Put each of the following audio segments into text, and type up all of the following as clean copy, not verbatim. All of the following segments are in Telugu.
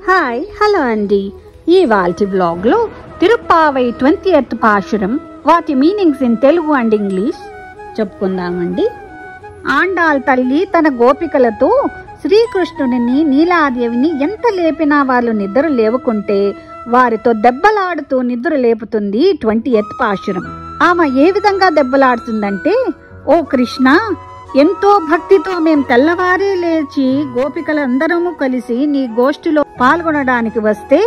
హాయ్ హలో అండి. ఇవాల్టి వ్లాగ్లో తిరుప్పావై 20th పాశురం వాటి meanings in Telugu and English చెప్పుకుందామండి. ఆండాల్ తల్లి తన గోపికలతో శ్రీకృష్ణుడిని నీలాదేవిని ఎంత లేపినా వాళ్ళు నిద్ర లేవకుంటే వారితో దెబ్బలాడుతూ నిద్ర లేపుతుంది 20th పాశురం. ఆమె ఏ విధంగా దెబ్బలాడుతుందంటే, ఓ కృష్ణ, ఎంతో భక్తితో మేం తెల్లవారే లేచి గోపికలందరము కలిసి నీ గోష్ఠిలో పాల్గొనడానికి వస్తే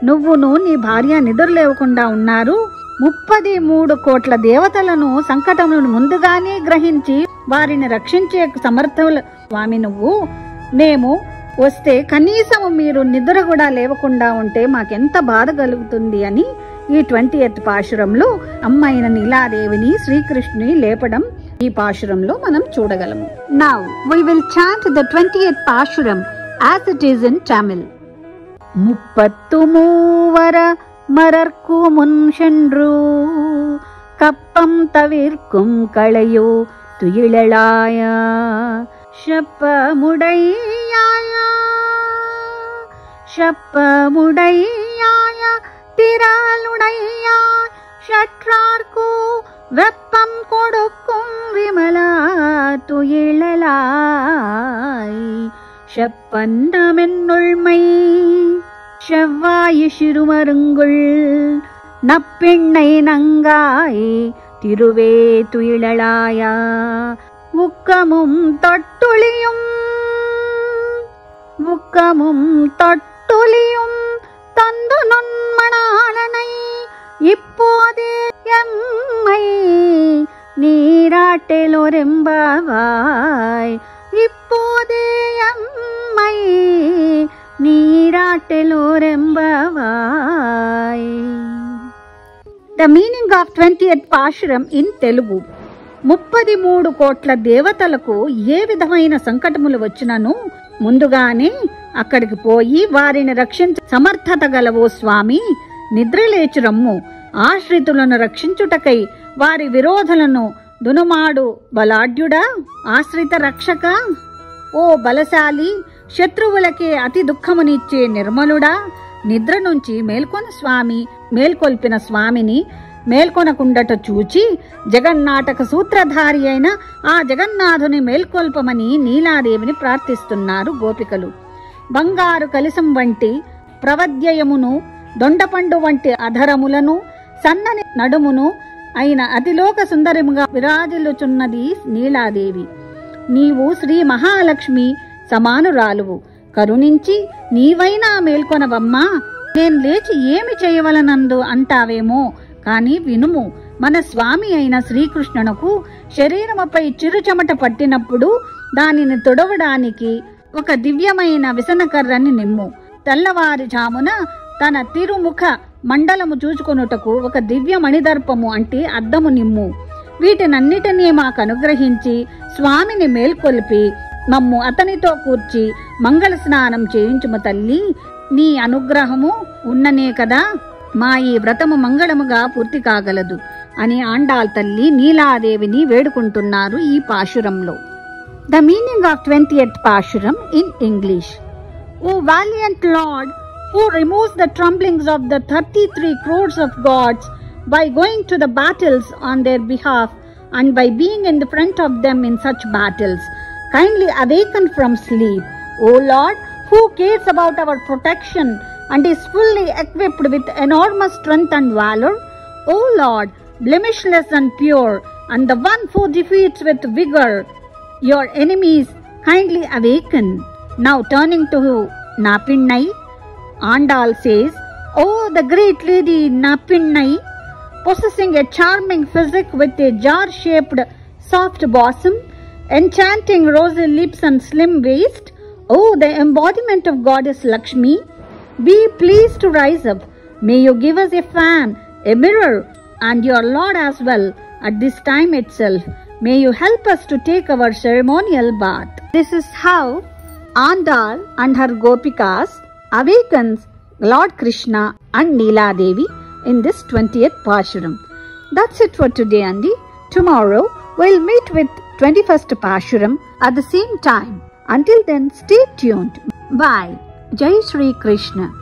నువ్వును నీ భార్య నిద్ర లేవకుండా ఉన్నారు. 33 కోట్ల దేవతలను సంకటములను ముందుగానే గ్రహించి వారిని రక్షించే సమర్థుల స్వామి నువ్వు. మేము వస్తే కనీసం మీరు నిద్ర కూడా లేవకుండా ఉంటే మాకెంత బాధ కలుగుతుంది అని ఈ 20th పాశురంలో అమ్మైన నీలాదేవిని శ్రీకృష్ణుని లేపడం ఈ పాశురంలో మనం చూడగలము. Now we will chant the 20th పాశురం as it is in Tamil. முப்பத்து மூவர மரர்க்கு முன் சென்று கப்பம் தவிர்க்கும் களையோ துயிலாய ஷப்பமுடையாய திரளுடையா ஷற்றார்க்கு வெப்பம் கொடுக்கும் விமலா துயிலாய் செப்பந்தமென்னுள்மை செவ்வாய் சிறுமருங்குள் நப்பெண்ணை நங்காய் திருவே துயிலாயா உக்கமும் தொட்டுளியும் தந்து நுண்மணாளனை இப்போதே எம்மை நீராட்டெலோரெம்பாவாய் இப்போதே எம்மை నీరాటెలోరెంబవాయ్. The meaning of 20th పాశురం in Telugu. 33 కోట్ల దేవతలకు ఏ విధమైన సంకటములు వచ్చినను ముందుగానే అక్కడికి పోయి వారిని రక్షించ సమర్థత గలవో స్వామి, నిద్రలేచురమ్ము. ఆశ్రితులను రక్షించుటకై వారి విరోధులను దునుమాడు బలాఢ్యుడా, ఆశ్రిత రక్షక, ఓ బలశాలి, శత్రువులకే అతి దుఃఖమునిచ్చే నిర్మలుడా, నిద్ర నుంచి మేల్కొల్పిన స్వామిని మేల్కొనకుండట చూచి జగన్నాటక సూత్రధారి అయిన ఆ జగన్నాథుని మేల్కొల్పమని నీలాదేవిని ప్రార్థిస్తున్నారు గోపికలు. బంగారు కలిసం వంటి ప్రవద్యయమును, దొండపండు వంటి అధరములను, సన్నని నడుమును అయిన అతిలోక సుందరముగా విరాజిల్లుచున్నది నీలాదేవి. నీవు శ్రీ మహాలక్ష్మి సమానురాలువు, కరుణించి నీవైనా మేల్కొనవమ్మా. నేను లేచి ఏమి చేయవలనందు అంటావేమో, కాని వినుము. మన స్వామి అయిన శ్రీకృష్ణునకు శరీరముపై చిరుచెమట పట్టినప్పుడు దానిని తొడవడానికి ఒక దివ్యమైన విసనకర్రని నిమ్ము. తెల్లవారుజామున తన తిరుముఖ మండలము చూచుకొనుటకు ఒక దివ్య మణిదర్పము అంటే అద్దము నిమ్ము. వీటినన్నిటినీ మాకు అనుగ్రహించి స్వామిని మేల్కొల్పి మమ్ము అతనితో కూర్చి మంగళ స్నానం చేయించుము తల్లి. నీ అనుగ్రహము ఉన్ననే కదా మా ఈ వ్రతము మంగళముగా పూర్తి కాగలదు అని ఆండాల్ తల్లి నీలాదేవిని వేడుకుంటున్నారు ఈ పాశురంలో. ద మీనింగ్ ఆఫ్ 20th పాశురం in English. O valiant lord, who removes the tremblings of the 33 crores of gods by going to the battles on their behalf and by being in the front of them in such battles, kindly awaken from sleep. O Lord, who cares about our protection and is fully equipped with enormous strength and valor, O Lord, blemishless and pure, and the one who defeats with vigor your enemies, kindly awaken. Now turning to Napinnai, Andal says, "Oh, the great lady Napinnai, possessing a charming physique with a jar-shaped soft bosom, enchanting rosy lips and slim waist, oh, the embodiment of goddess Lakshmi, be pleased to rise up. May you give us a fan, a mirror, and your Lord as well at this time itself. May you help us to take our ceremonial bath." This is how Andal and her Gopikas awakens Lord Krishna and Neela Devi in this 20th Pashuram. That's it for today, Andy. Tomorrow we'll meet with 21st Pashuram at the same time. Until then, stay tuned. Bye. జై శ్రీకృష్ణ.